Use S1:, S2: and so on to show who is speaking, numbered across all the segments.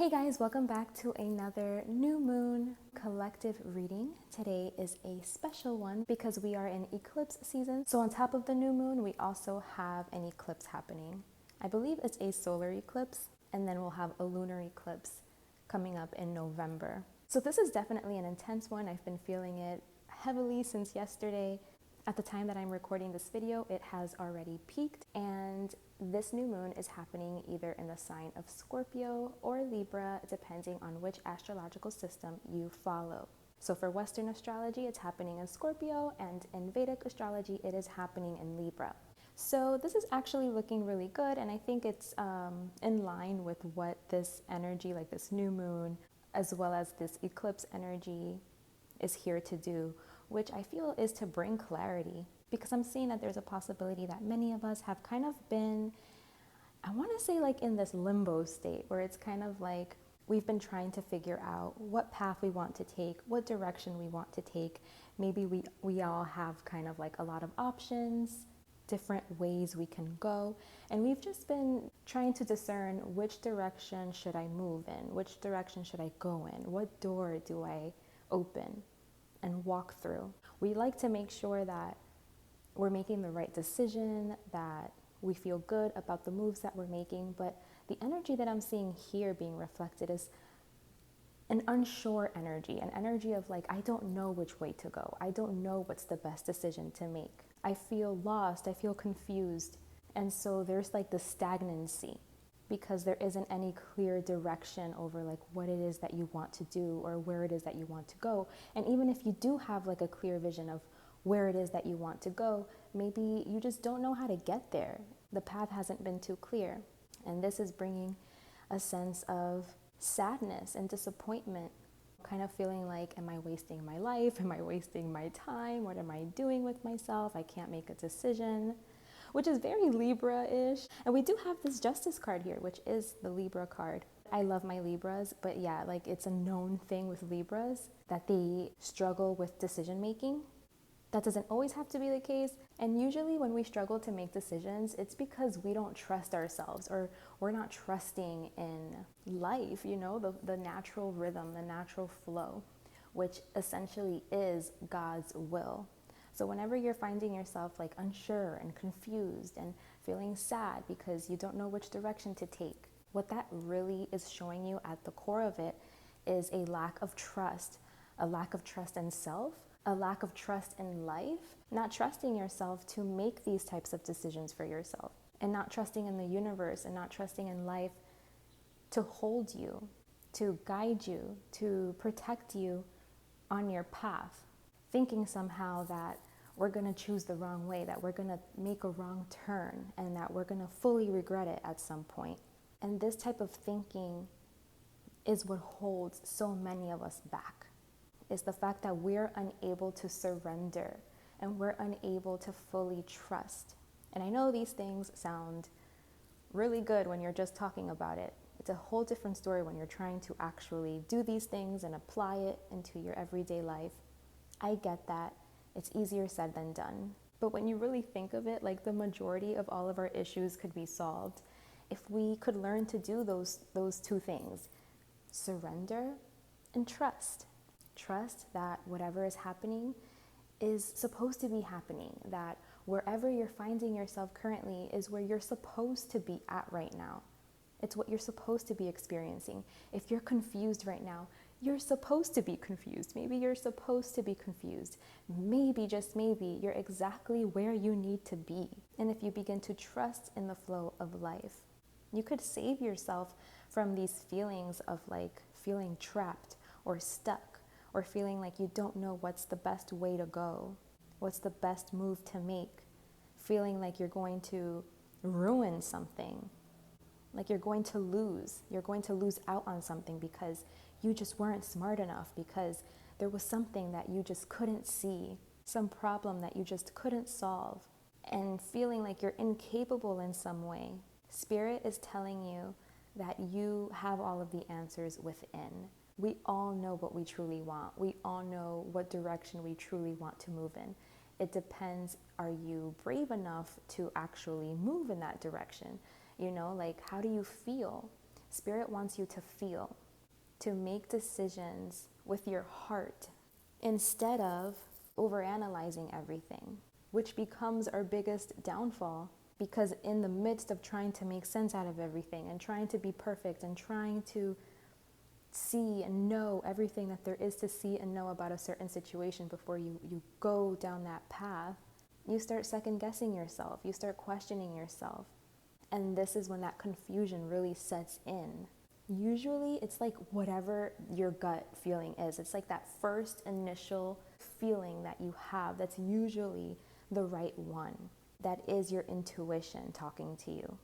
S1: Hey guys, welcome back to another new moon collective reading. Today is a special one because we are in eclipse season. So on top of the new moon, we also have an eclipse happening. I believe it's a solar eclipse, and then we'll have a lunar eclipse coming up in November. So this is definitely an intense one. I've been feeling it heavily since yesterday. At the time that I'm recording this video, it has already peaked, and this new moon is happening either in the sign of Scorpio or Libra, depending on which astrological system you follow. So for Western astrology, it's happening in Scorpio, and in Vedic astrology, it is happening in Libra. So this is actually looking really good, and I think it's in line with what this energy, like this new moon, as well as this eclipse energy, is here to do, which I feel is to bring clarity, because I'm seeing that there's a possibility that many of us have kind of been, I want to say, like in this limbo state where it's kind of like we've been trying to figure out what path we want to take, what direction we want to take. Maybe we all have kind of like a lot of options, different ways we can go, and we've just been trying to discern which direction should I move in, which direction should I go in, what door do I open and walk through. We like to make sure that we're making the right decision, that we feel good about the moves that we're making, but the energy that I'm seeing here being reflected is an unsure energy, an energy of like, I don't know which way to go. I don't know what's the best decision to make. I feel lost, I feel confused. And so there's like the stagnancy, because there isn't any clear direction over like what it is that you want to do or where it is that you want to go. And even if you do have like a clear vision of where it is that you want to go, maybe you just don't know how to get there. The path hasn't been too clear. And this is bringing a sense of sadness and disappointment, kind of feeling like, am I wasting my life? Am I wasting my time? What am I doing with myself? I can't make a decision, which is very Libra-ish. And we do have this Justice card here, which is the Libra card. I love my Libras, but yeah, like it's a known thing with Libras that they struggle with decision making. That doesn't always have to be the case. And usually when we struggle to make decisions, it's because we don't trust ourselves, or we're not trusting in life, you know, the natural rhythm, the natural flow, which essentially is God's will. So whenever you're finding yourself like unsure and confused and feeling sad because you don't know which direction to take, what that really is showing you at the core of it is a lack of trust in self, a lack of trust in life, not trusting yourself to make these types of decisions for yourself, and not trusting in the universe and not trusting in life to hold you, to guide you, to protect you on your path, thinking somehow that we're going to choose the wrong way, that we're going to make a wrong turn, and that we're going to fully regret it at some point. And this type of thinking is what holds so many of us back, is the fact that we're unable to surrender and we're unable to fully trust. And I know these things sound really good when you're just talking about it. It's a whole different story when you're trying to actually do these things and apply it into your everyday life. I get that. It's easier said than done. But when you really think of it, like the majority of all of our issues could be solved if we could learn to do those two things: surrender and trust. Trust that whatever is happening is supposed to be happening, that wherever you're finding yourself currently is where you're supposed to be at right now. It's what you're supposed to be experiencing. If you're confused right now, you're supposed to be confused. Maybe you're supposed to be confused. Maybe, just maybe, you're exactly where you need to be. And if you begin to trust in the flow of life, you could save yourself from these feelings of like feeling trapped or stuck, or feeling like you don't know what's the best way to go, what's the best move to make, feeling like you're going to ruin something, like you're going to lose out on something because you just weren't smart enough, because there was something that you just couldn't see, some problem that you just couldn't solve, and feeling like you're incapable in some way. Spirit is telling you that you have all of the answers within. We all know what we truly want. We all know what direction we truly want to move in. It depends, are you brave enough to actually move in that direction? You know, like, how do you feel? Spirit wants you to feel, to make decisions with your heart instead of overanalyzing everything, which becomes our biggest downfall, because in the midst of trying to make sense out of everything and trying to be perfect and trying to see and know everything that there is to see and know about a certain situation before you go down that path, you start second guessing yourself, you start questioning yourself. And this is when that confusion really sets in. Usually it's like whatever your gut feeling is. It's like that first initial feeling that you have that's usually the right one. That is your intuition talking to you,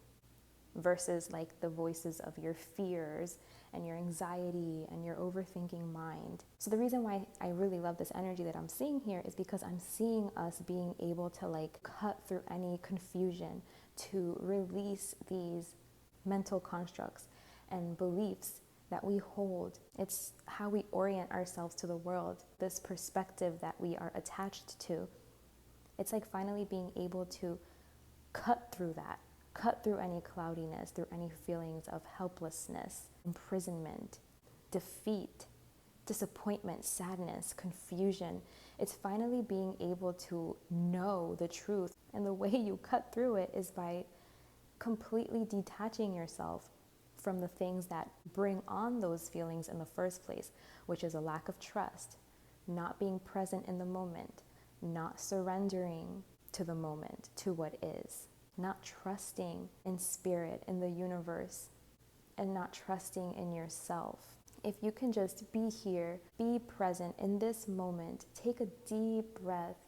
S1: versus like the voices of your fears and your anxiety and your overthinking mind. So the reason why I really love this energy that I'm seeing here is because I'm seeing us being able to like cut through any confusion, to release these mental constructs and beliefs that we hold. It's how we orient ourselves to the world, this perspective that we are attached to. It's like finally being able to cut through that, cut through any cloudiness, through any feelings of helplessness, imprisonment, defeat, disappointment, sadness, confusion. It's finally being able to know the truth. And the way you cut through it is by completely detaching yourself from the things that bring on those feelings in the first place, which is a lack of trust, not being present in the moment, not surrendering to the moment, to what is, not trusting in spirit, in the universe, and not trusting in yourself. If you can just be here, be present in this moment, take a deep breath,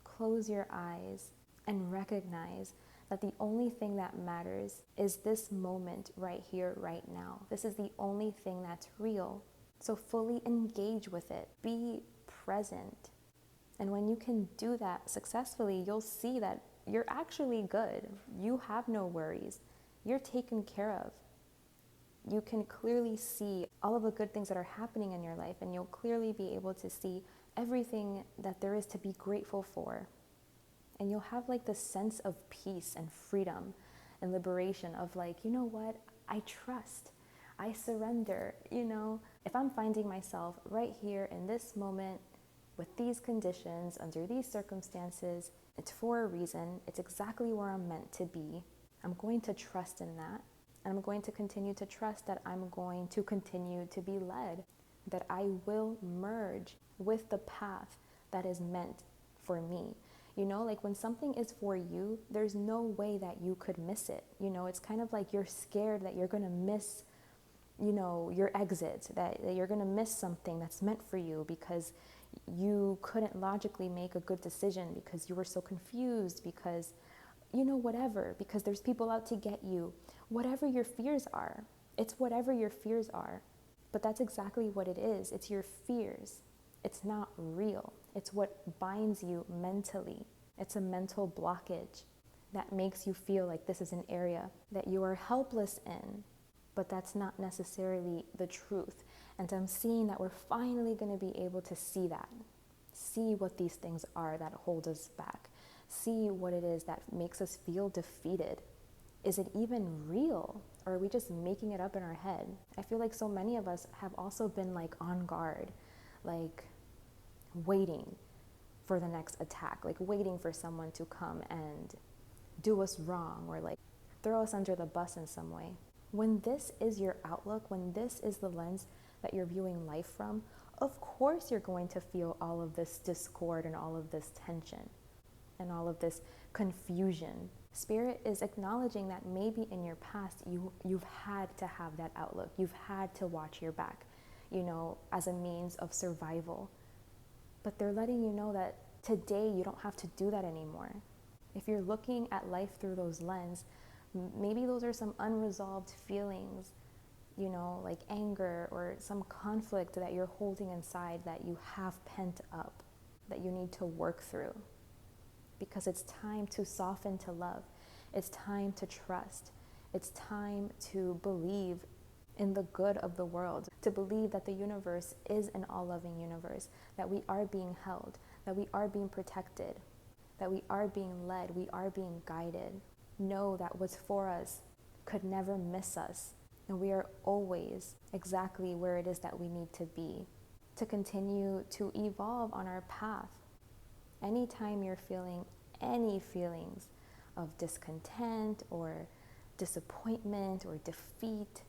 S1: close your eyes, and recognize that the only thing that matters is this moment right here, right now. This is the only thing that's real. So fully engage with it. Be present. And when you can do that successfully, you'll see that you're actually good. You have no worries. You're taken care of. You can clearly see all of the good things that are happening in your life, and you'll clearly be able to see everything that there is to be grateful for. And you'll have like this sense of peace and freedom and liberation of like, you know what? I trust. I surrender. You know, if I'm finding myself right here in this moment with these conditions, under these circumstances, it's for a reason. It's exactly where I'm meant to be. I'm going to trust in that. And I'm going to continue to trust that I'm going to continue to be led, that I will merge with the path that is meant for me. You know, like when something is for you, there's no way that you could miss it. You know, it's kind of like you're scared that you're going to miss, you know, your exit, that you're going to miss something that's meant for you because you couldn't logically make a good decision, because you were so confused, because, you know, whatever, because there's people out to get you. Whatever your fears are, it's whatever your fears are. But that's exactly what it is. It's your fears. It's not real. It's what binds you mentally. It's a mental blockage that makes you feel like this is an area that you are helpless in, but that's not necessarily the truth. And I'm seeing that we're finally going to be able to see that, see what these things are that hold us back, see what it is that makes us feel defeated. Is it even real? Or are we just making it up in our head? I feel like so many of us have also been like on guard, like waiting for the next attack, like waiting for someone to come and do us wrong or like throw us under the bus in some way. When this is your outlook, when this is the lens that you're viewing life from, of course you're going to feel all of this discord and all of this tension and all of this confusion. Spirit is acknowledging that maybe in your past you've had to have that outlook. You've had to watch your back, you know, as a means of survival. But they're letting you know that today you don't have to do that anymore. If you're looking at life through those lenses, maybe those are some unresolved feelings, you know, like anger or some conflict that you're holding inside that you have pent up, that you need to work through. Because it's time to soften to love. It's time to trust. It's time to believe in the good of the world, to believe that the universe is an all-loving universe, that we are being held, that we are being protected, that we are being led, we are being guided. Know that what's for us could never miss us. And we are always exactly where it is that we need to be to continue to evolve on our path. Anytime you're feeling any feelings of discontent or disappointment or defeat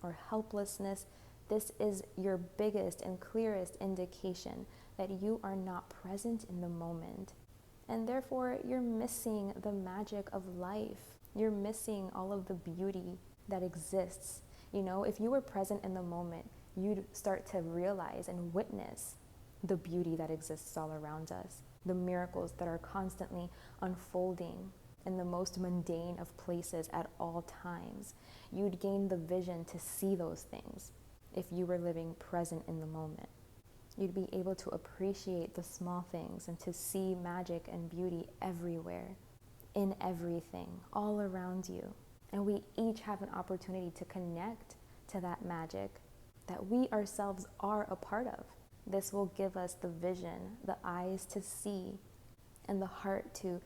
S1: or helplessness, this is your biggest and clearest indication that you are not present in the moment. And therefore, you're missing the magic of life. You're missing all of the beauty that exists. You know, if you were present in the moment, you'd start to realize and witness the beauty that exists all around us, the miracles that are constantly unfolding in the most mundane of places at all times. You'd gain the vision to see those things if you were living present in the moment. You'd be able to appreciate the small things and to see magic and beauty everywhere, in everything, all around you. And we each have an opportunity to connect to that magic that we ourselves are a part of. This will give us the vision, the eyes to see, and the heart to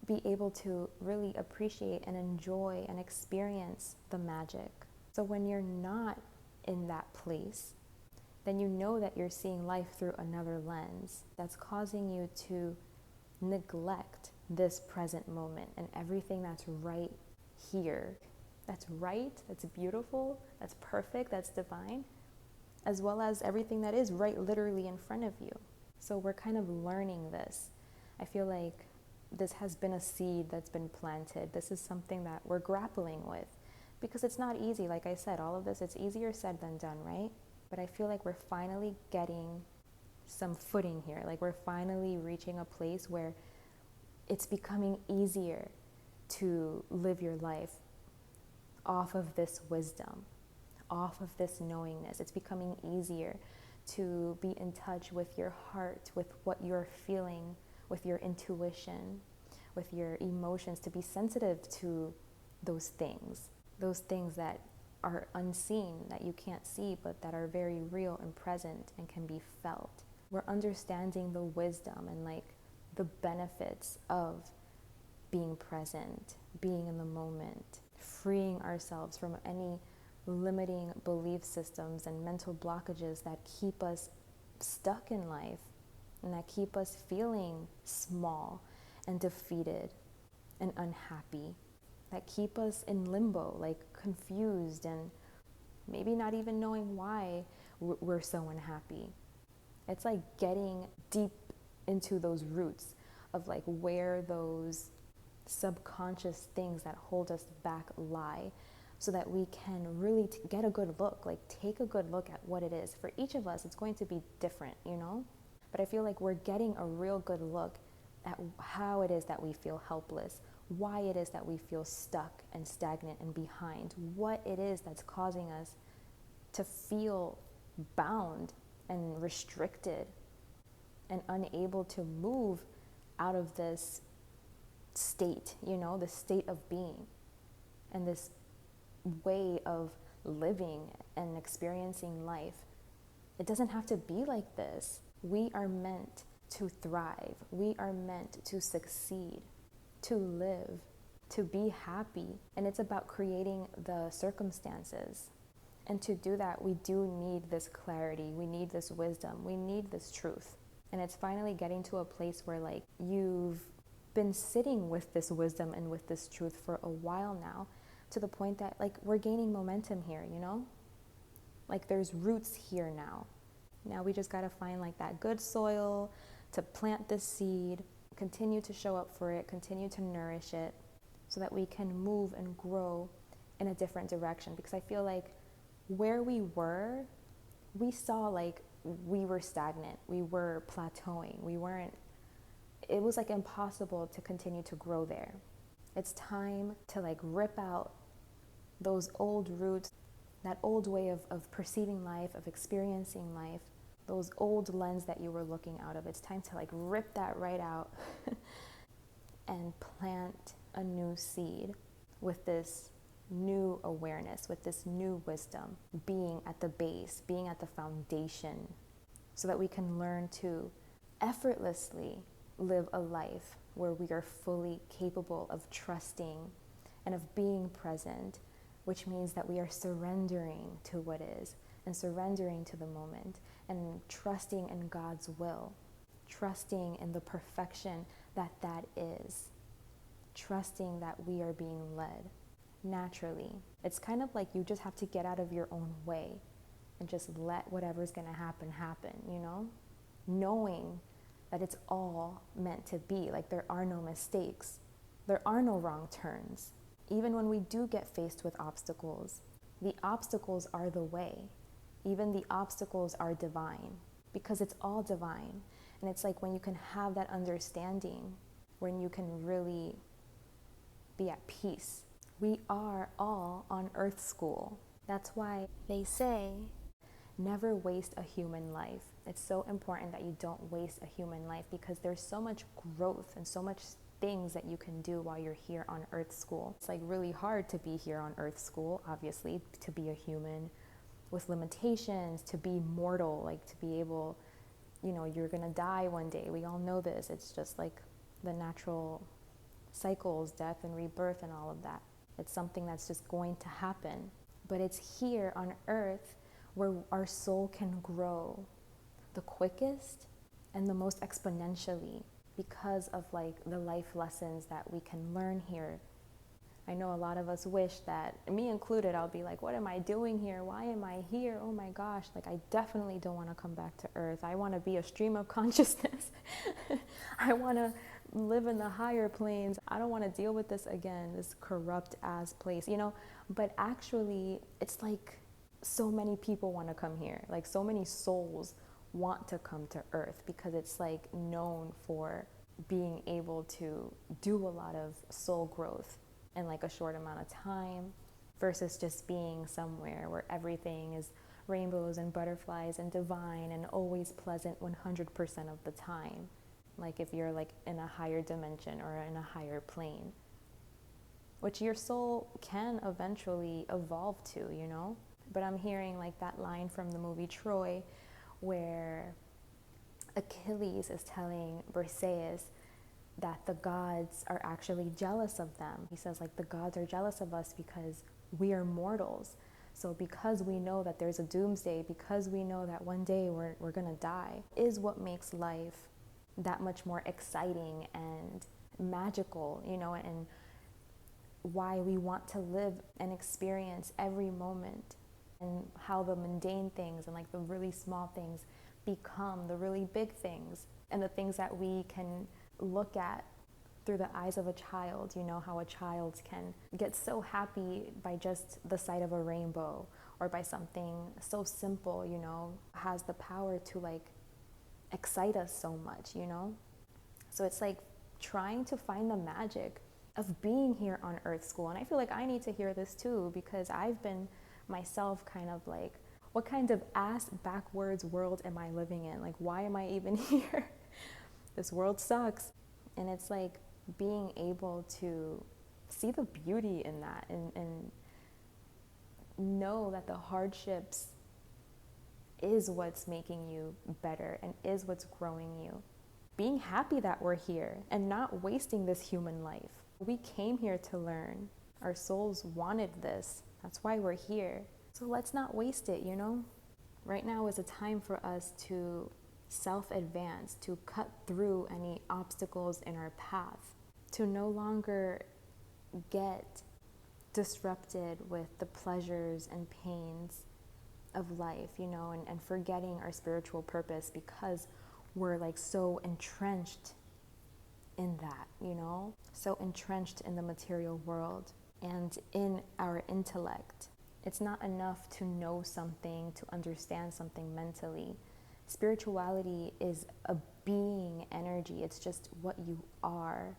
S1: be able to really appreciate and enjoy and experience the magic. So when you're not in that place, then you know that you're seeing life through another lens that's causing you to neglect this present moment and everything that's right here. That's right, that's beautiful, that's perfect, that's divine, as well as everything that is right literally in front of you. So we're kind of learning this. I feel like this has been a seed that's been planted. This is something that we're grappling with because it's not easy. Like I said, all of this, it's easier said than done, right? But I feel like we're finally getting some footing here. Like we're finally reaching a place where it's becoming easier to live your life off of this wisdom, off of this knowingness. It's becoming easier to be in touch with your heart, with what you're feeling, with your intuition, with your emotions, to be sensitive to those things that are unseen, that you can't see, but that are very real and present and can be felt. We're understanding the wisdom and like the benefits of being present, being in the moment, freeing ourselves from any limiting belief systems and mental blockages that keep us stuck in life and that keep us feeling small and defeated and unhappy, that keep us in limbo, like confused and maybe not even knowing why we're so unhappy. It's like getting deep into those roots of like where those subconscious things that hold us back lie, so that we can really get a good look, like take a good look at what it is. For each of us, it's going to be different, you know? But I feel like we're getting a real good look at how it is that we feel helpless, why it is that we feel stuck and stagnant and behind, what it is that's causing us to feel bound and restricted and unable to move out of this state, you know, the state of being and this way of living and experiencing life. It doesn't have to be like this. We are meant to thrive. We are meant to succeed, to live, to be happy. And it's about creating the circumstances. And to do that, we do need this clarity. We need this wisdom. We need this truth. And it's finally getting to a place where like you've been sitting with this wisdom and with this truth for a while now, to the point that like we're gaining momentum here, you know? Like there's roots here now. Now we just got to find like that good soil to plant this seed, continue to show up for it, continue to nourish it so that we can move and grow in a different direction. Because I feel like where we were, we saw like we were stagnant, we were plateauing, it was like impossible to continue to grow there. It's time to like rip out those old roots, that old way of perceiving life, of experiencing life, those old lens that you were looking out of. It's time to like rip that right out and plant a new seed with this new awareness, with this new wisdom, being at the base, being at the foundation, so that we can learn to effortlessly live a life where we are fully capable of trusting and of being present, which means that we are surrendering to what is and surrendering to the moment and trusting in God's will, trusting in the perfection that that is, trusting that we are being led naturally. It's kind of like you just have to get out of your own way and just let whatever's going to happen, you know? Knowing that it's all meant to be. Like, there are no mistakes. There are no wrong turns. Even when we do get faced with obstacles, the obstacles are the way. Even the obstacles are divine, because it's all divine. And it's like when you can have that understanding, when you can really be at peace. We are all on Earth School. That's why they say, never waste a human life. It's so important that you don't waste a human life, because there's so much growth and so much things that you can do while you're here on Earth School. It's like really hard to be here on Earth School, obviously, to be a human with limitations, to be mortal, like to be able, you know, you're gonna die one day. We all know this. It's just like the natural cycles, death and rebirth and all of that. It's something that's just going to happen. But it's here on Earth where our soul can grow the quickest and the most exponentially, because of like the life lessons that we can learn here. I know a lot of us wish that, me included, I'll be like, what am I doing here? Why am I here? Oh my gosh, like I definitely don't want to come back to Earth. I want to be a stream of consciousness. I want to live in the higher planes. I don't want to deal with this again, this corrupt ass place, you know? But actually, it's like so many people want to come here. Like so many souls want to come to Earth, because it's like known for being able to do a lot of soul growth in like a short amount of time, versus just being somewhere where everything is rainbows and butterflies and divine and always pleasant 100% of the time. Like if you're like in a higher dimension or in a higher plane, which your soul can eventually evolve to, you know? But I'm hearing like that line from the movie Troy, where Achilles is telling Briseis that the gods are actually jealous of them. He says like the gods are jealous of us because we are mortals. So because we know that there's a doomsday, because we know that one day we're gonna die, is what makes life that much more exciting and magical, you know, and why we want to live and experience every moment, and how the mundane things and like the really small things become the really big things, and the things that we can look at through the eyes of a child. You know how a child can get so happy by just the sight of a rainbow, or by something so simple, you know, has the power to like excite us so much, you know? So it's like trying to find the magic of being here on Earth School. And I feel like I need to hear this too, because I've been myself kind of like, what kind of ass backwards world am I living in? Like, why am I even here? This world sucks. And it's like being able to see the beauty in that, and know that the hardships is what's making you better and is what's growing you. Being happy that we're here and not wasting this human life. We came here to learn. Our souls wanted this. That's why we're here. So let's not waste it, you know? Right now is a time for us to self-advance, to cut through any obstacles in our path, to no longer get disrupted with the pleasures and pains of life, you know, and forgetting our spiritual purpose because we're like so entrenched in that, you know, so entrenched in the material world and in our intellect. It's not enough to know something, to understand something mentally. Spirituality is a being energy. It's just what you are,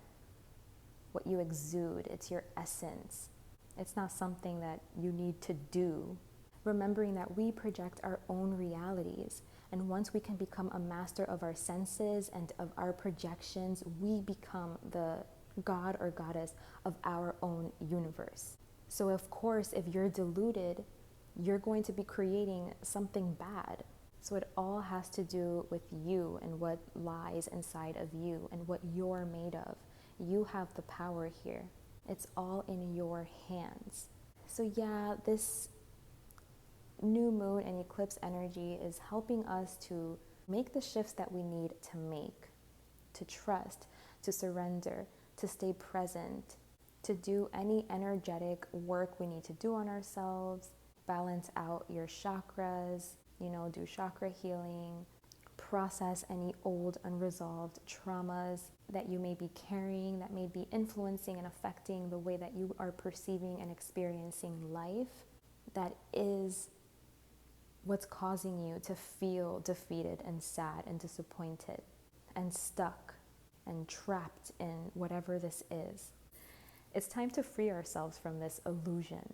S1: what you exude. It's your essence. It's not something that you need to do. Remembering that we project our own realities. And once we can become a master of our senses and of our projections, we become the god or goddess of our own universe. So of course, if you're deluded, you're going to be creating something bad. So it all has to do with you and what lies inside of you and what you're made of. You have the power here. It's all in your hands. So yeah, this new moon and eclipse energy is helping us to make the shifts that we need to make, to trust, to surrender, to stay present, to do any energetic work we need to do on ourselves, balance out your chakras, do chakra healing, process any old unresolved traumas that you may be carrying that may be influencing and affecting the way that you are perceiving and experiencing life. That is what's causing you to feel defeated and sad and disappointed and stuck and trapped in whatever this is. It's time to free ourselves from this illusion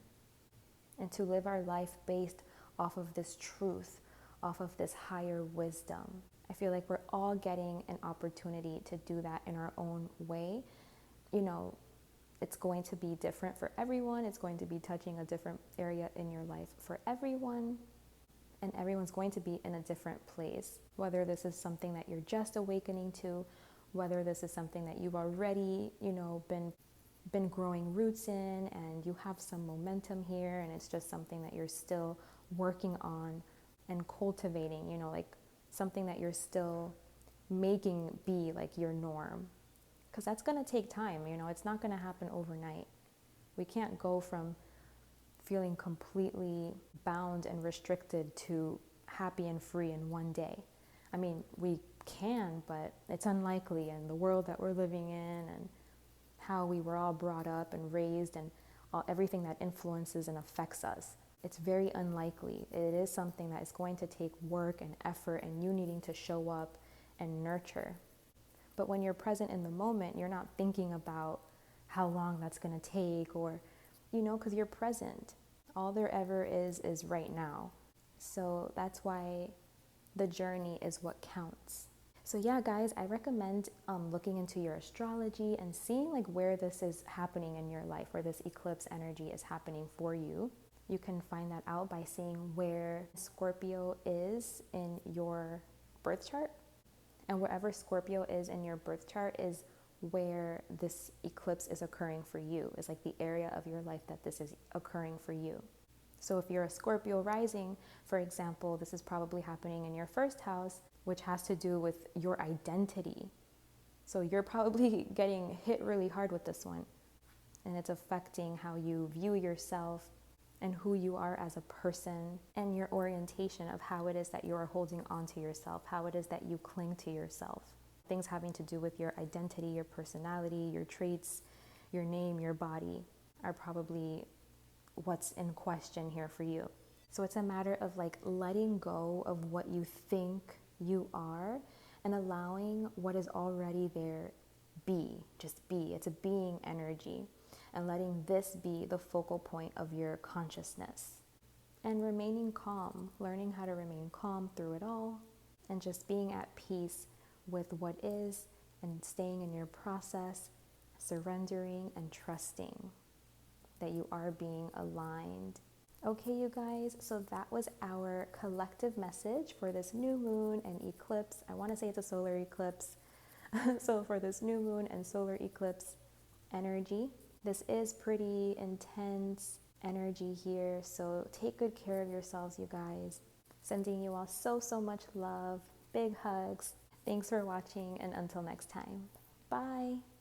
S1: and to live our life based off of this truth, off of this higher wisdom. I feel like we're all getting an opportunity to do that in our own way. It's going to be different for everyone. It's going to be touching a different area in your life for everyone. And everyone's going to be in a different place. Whether this is something that you're just awakening to, whether this is something that you've already, been growing roots in and you have some momentum here and it's just something that you're still working on and cultivating, like something that you're still making be like your norm. Because that's going to take time, it's not going to happen overnight. We can't go from feeling completely bound and restricted to happy and free in one day. I mean, we can, but it's unlikely in the world that we're living in and how we were all brought up and raised and everything that influences and affects us. It's very unlikely. It is something that is going to take work and effort and you needing to show up and nurture. But when you're present in the moment, you're not thinking about how long that's going to take or, because you're present. All there ever is right now. So that's why the journey is what counts. So yeah, guys, I recommend looking into your astrology and seeing like where this is happening in your life, where this eclipse energy is happening for you. You can find that out by seeing where Scorpio is in your birth chart. And wherever Scorpio is in your birth chart is where this eclipse is occurring for you. It's like the area of your life that this is occurring for you. So if you're a Scorpio rising, for example, this is probably happening in your first house, which has to do with your identity. So you're probably getting hit really hard with this one. And it's affecting how you view yourself and who you are as a person and your orientation of how it is that you are holding on to yourself, how it is that you cling to yourself. Things having to do with your identity, your personality, your traits, your name, your body are probably what's in question here for you. So it's a matter of like letting go of what you think you are and allowing what is already there be. Just be. It's a being energy. And letting this be the focal point of your consciousness. And remaining calm, learning how to remain calm through it all, and just being at peace with what is and staying in your process, surrendering and trusting that you are being aligned. Okay, you guys, so that was our collective message for this new moon and eclipse. I want to say it's a solar eclipse. So for this new moon and solar eclipse energy, this is pretty intense energy here. So take good care of yourselves, you guys. Sending you all so much love. Big hugs. Thanks for watching, and until next time. Bye.